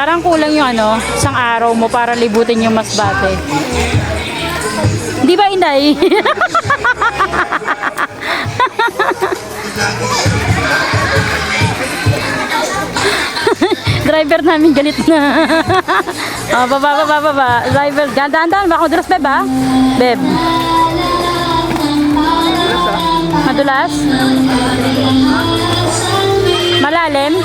Parang kulang yung ano, isang araw mo para libutin yung Masbate. Di ba, Inday? Driver namin galit na. Oh, baba. Driver, dahan-dahan. Baka madulas, Beb, ha? Beb. Madulas? Malalim?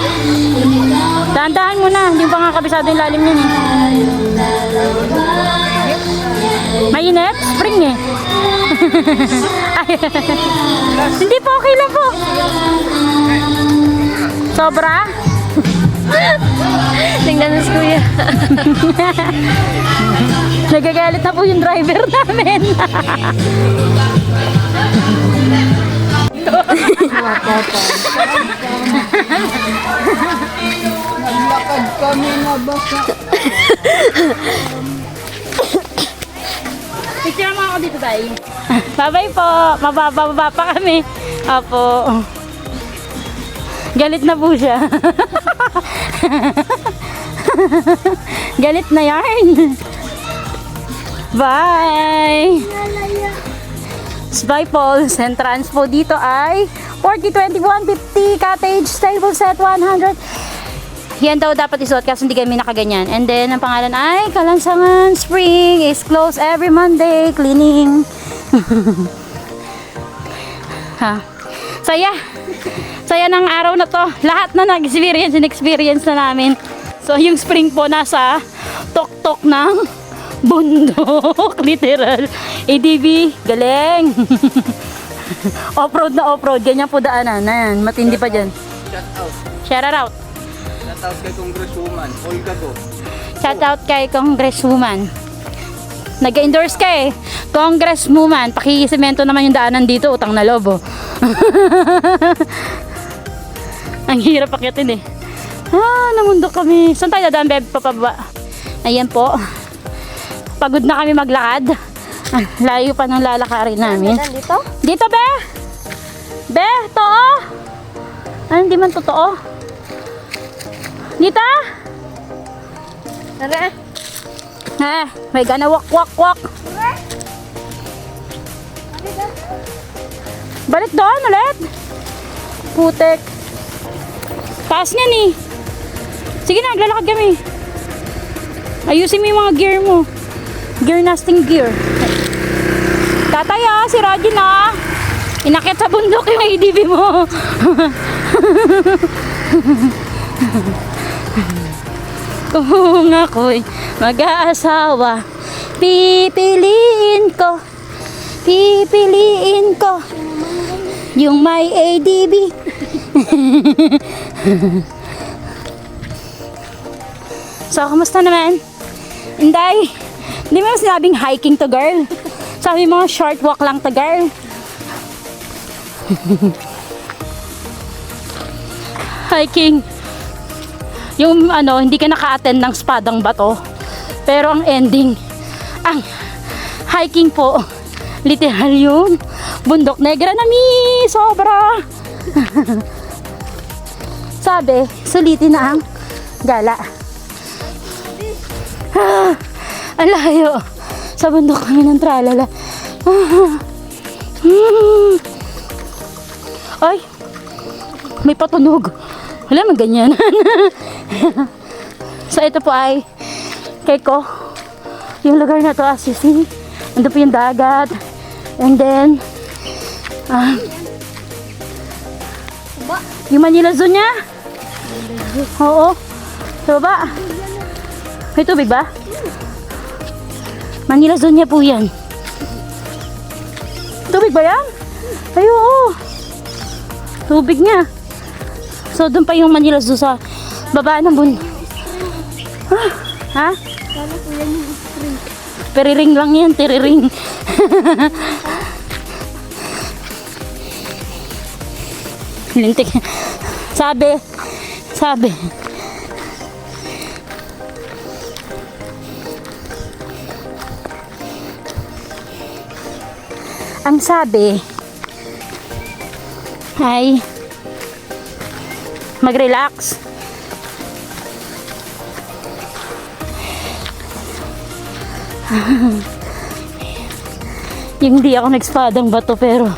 Dahan-dahan mo na. Hindi pa nga kabisado yung lalim yun, eh. Mainit? Spring, eh. Hindi po, okay lang po. Sobra? Tingnan mo si Kuya. Nagagalit na po yung driver namin. Naglakad kami na baka. Picture mo ako dito, Day. Bye-bye po. Mababa pa kami. Apo. Galit na po siya. Galit na yarn. Bye. Bye, Paul. Entrance po dito ay 40-21-50 cottage table set 100. Yan daw dapat isuot kasi hindi kami nakaganyan. And then, ang pangalan ay Kalansangan Spring is closed every Monday. Cleaning. Ha. Saya. Saya ng araw na to. Lahat na in-experience na namin. So, yung spring po nasa tok-tok ng bundok. Literal. ADB, galing. Off-road na off-road. Ganyan po daanan. Ayan, matindi pa dyan. Shout out. Shout out. Shout out kay Congresswoman. Olga go. Shout out kay Congresswoman. Nag-endorse ka eh. Congresswoman. Pakikisemento naman yung daanan dito. Utang na loob, oh. Ang hirap akyatin eh. Namundok kami. Saan tayo dadaan, Beb? Papaba. Ayan po. Pagod na kami maglakad. Layo pa ng lalakarin namin. Dito? Dito, Be! Be, totoo? Hindi man totoo. Dito? Tara. May gana wak. Balik doon ulit. Putek. Taas niya ni. Sige na, naglalakad kami. Ayusin mo yung mga gear mo. Gear nesting gear. Tatay, si Raji na. Inakit sa bundok yung ADV mo. Kung ako'y mag-aasawa, pipiliin ko yung may ADB. So, kamusta naman? Inday, hindi mo sinabing hiking to, girl. Sabi mo, short walk lang to, girl. Hiking. Yung hindi ka naka-attend ng Spadang Bato. Pero ang ending, ang hiking po, literal yung Bundok Negra na sobra. Sabi, sulitin na ang gala. Ang layo. Sa bundok kami ng tralala. Ay, may patunog. Wala man ganyan. So ito po ay Keiko. Yung lugar na to, as you see, ando po yung dagat. And then yung Manila Zoo niya. Oo. Sa baba. May tubig ba? Manila Zoo niya po yan. Tubig ba yan? Ay, oo. Tubig niya. So, doon pa yung Manila Zoo sa baba ng bundok. Ha? Periring lang yan, tiriring. Lintik. Sabi. Ang sabi ay mag-relax. Yung hindi ako nag-spadang bato pero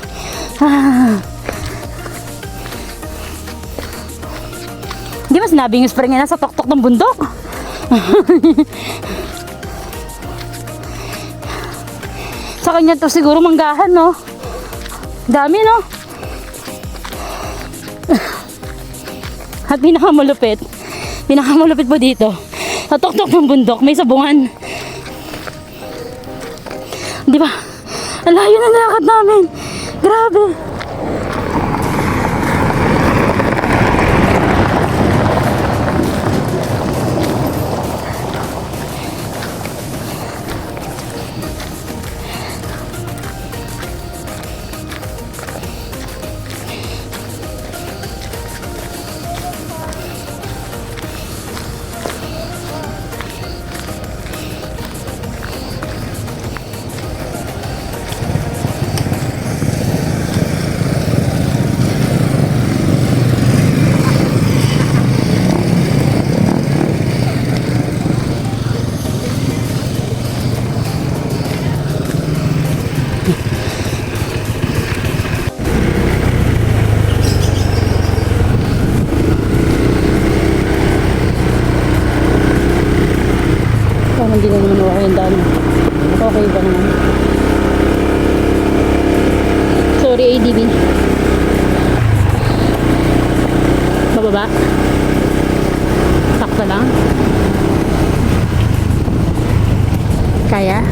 hindi ba sinabi yung spring na nasa tuktok ng bundok? Sa kanya to siguro manggahan, no? Dami, no? At pinakamalupit po dito, sa tuktok ng bundok, may sabungan. Di ba? Ang layo na nilakad namin. Grabe. Hindi na naman okay yung daan. Okay ba naman? Sorry, ADB. Bababa? Sakto lang? Kaya?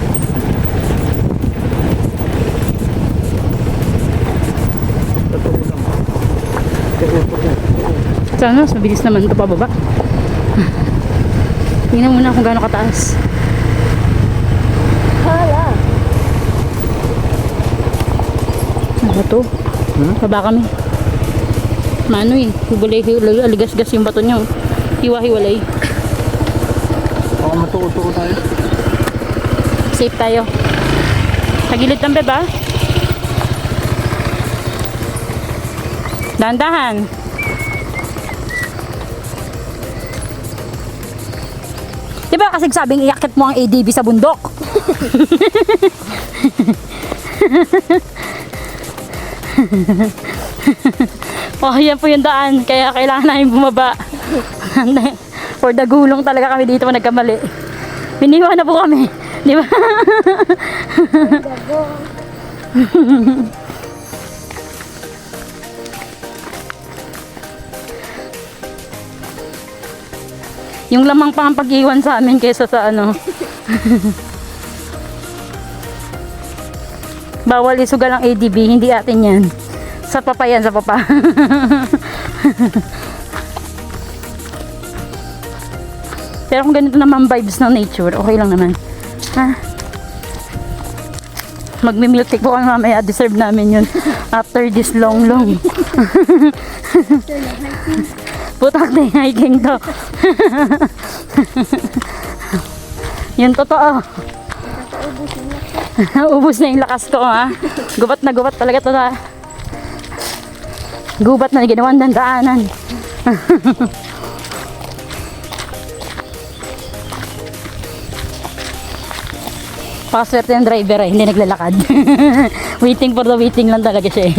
Sana, mas mabilis naman ito pababa. Tingnan muna kung gaano kataas. Hala. Ano ba to? Baba kami. Mano eh. Hiwalay, aligas-gas yung bato niyo. Hiwa-hiwalay. Baka matuo-tuo tayo. Safe tayo. Tagilid ng beba. Dahan-dahan. Diba kasi sabing iakit mo ang ADB sa bundok? Oh, yan po yung daan. Kaya kailangan namin bumaba. For the gulong talaga kami dito nagkamali. Biniwa na po kami. Di ba? Yung lamang pa ang pag-iwan sa amin kaysa sa ano. Bawal isugal ang ADB, hindi atin yan. Sa papa yan, sa papa. Pero kung ganito naman vibes ng nature, okay lang naman. Ha? Magmi-milk tea po kami mamaya, deserve namin yun. After this long. Putak na hiking to. Yun totoo. Ubus na yung lakas ko, ha. Gubat na gubat talaga to, ha. Gubat na ginawan ng daanan. Pakaswerte ng driver, hindi naglalakad. Waiting for the waiting lang talaga siya, eh.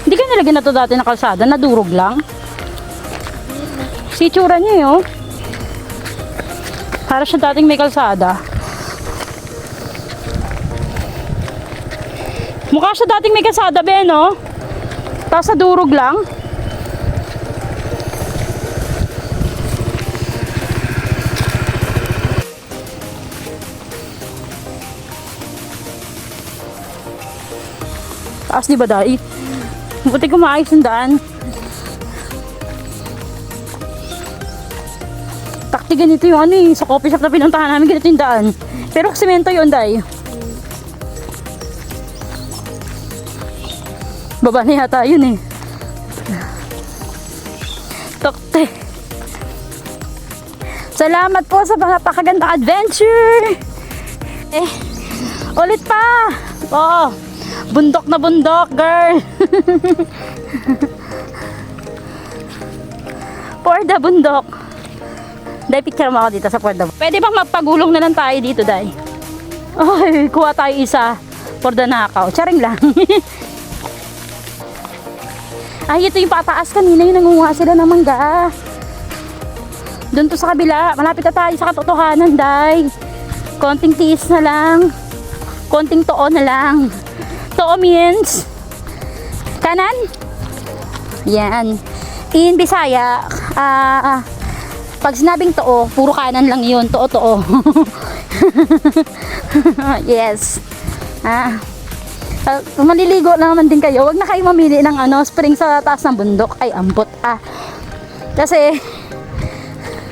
Hindi ka nilagyan na to dati na kalsada, nadurog lang. Si itsura niya, oh. Para siya dating may kalsada. Mukha siya dating may kalsada, be, no? Tapos nadurog lang. Taas, di ba, dai? Buti ko maayos yung daan. Takti ganito yung ano eh. Sa coffee shop na pinuntahan namin, ganito yung daan. Pero semento yun, dai. Baba na yata yun, eh. Takti. Salamat po sa mga pakagandang adventure. Ulit pa. Oo. Bundok na bundok, girl. For the bundok. Day, picture mo ako dito sa for the bundok. Pwede bang magpagulong na lang tayo dito, Day? Ay, kuha tayo isa. For the nakaw. Charing lang. Ay, ito yung pataas kanina. Yung nangunguha sila ng mangga. Doon to sa kabila. Malapit na tayo sa katotohanan, Day. Konting tiis na lang. Konting too na lang. Too means kanan. Yan. In Bisaya, pag sinabing too, puro kanan lang yun. Too. Yes. Kung maliligo naman din kayo, wag na kayo mamili ng spring sa taas ng bundok. Ay, ampot. Kasi,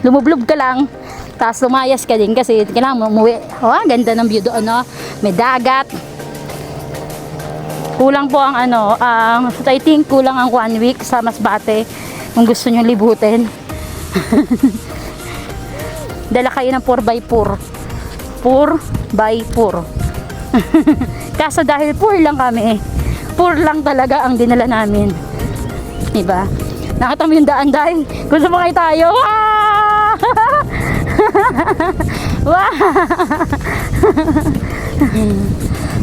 lumublob ka lang, tapos lumayas ka din kasi kailangan mo umuwi. Ganda ng view doon, may dagat. Kulang po ang I think kulang ang 1 week sa Masbate kung gusto nyo libutin. Dala kayo ng 4x4. 4x4. Kaso dahil poor lang kami, poor lang talaga ang dinala namin. Diba? Nakita mo yung daan, dahil kung sumakay tayo,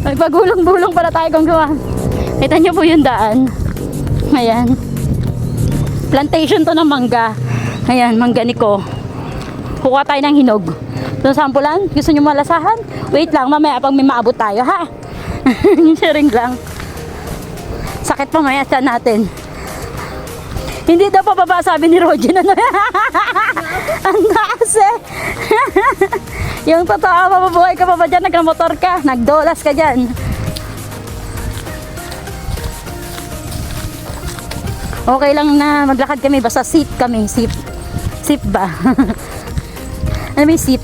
may pagulong-bulong pala tayo kung gawa. Kita nyo po yung daan. Ayan. Plantation to ng mangga. Ayan, mangga ni ko. Kuha tayo ng hinog. Doon sampulan, gusto nyo malasahan? Wait lang, mamaya pag may maabot tayo, ha? Sharing lang. Sakit pa maya siya natin. Hindi daw pababa, sabi ni Roger. Ang taas eh. Yung totoo, mabubuhay ka pa ba dyan? Nagkamotor ka, nagdolas ka dyan. Okay lang na maglakad kami, basta sip kami, sip. Sip ba? Ano may sip?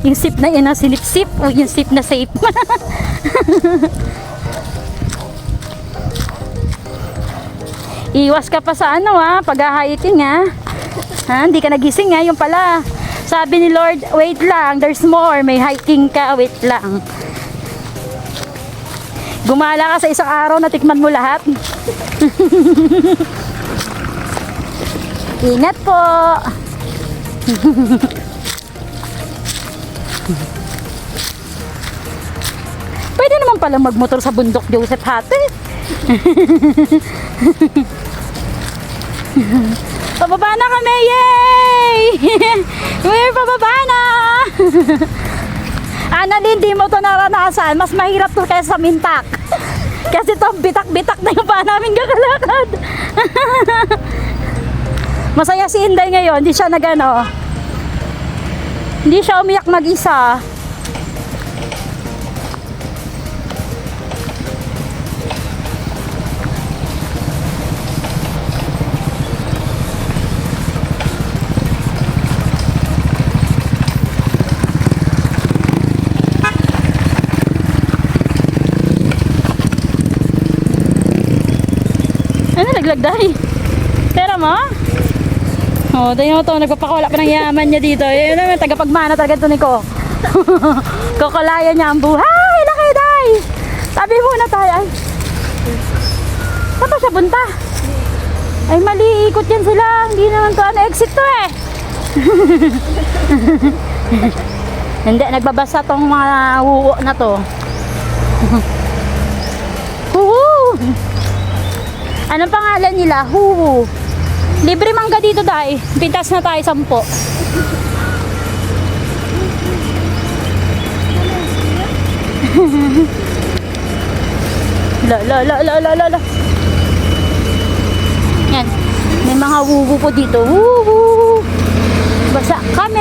Yung sip na yun, sinip-sip o yung sip na safe? Iwas ka pa sa pag-hiking hindi ka nagising yung pala. Sabi ni Lord, wait lang, there's more, may hiking ka, wait lang. Gumala ka sa isang araw, natikman mo lahat. Ingat po. Pwede naman pala magmotor sa bundok, Joseph Hate. Pababa na kami, yay! We're pababa na! Annalyn, di mo to naranasan. Mas mahirap to kaysa sa Mintak. Kasi to bitak-bitak na yung paa namin kakalakad. Masaya si Inday ngayon. Hindi siya hindi siya umiyak mag-isa. Nalaglag dahil. Pera mo? Dahil mo to, nagpapakawala pa ng yaman niya dito. Yun naman, tagapagmana talaga ito ni ko. Kukulayan niya ang buhay. Laki, day! Sabi muna tayo. Ay, saan pa siya punta? Ay, mali. Ikot yan sila. Hindi naman to, exit to eh. Hindi, nagbabasa tong mga wuwo na to. Huhu! Anong pangalan nila? Huhu. Libre mangga dito, dai. Pintas na tayo 10. La. Yan. May mga huhu po dito. Huhu. Basa kami.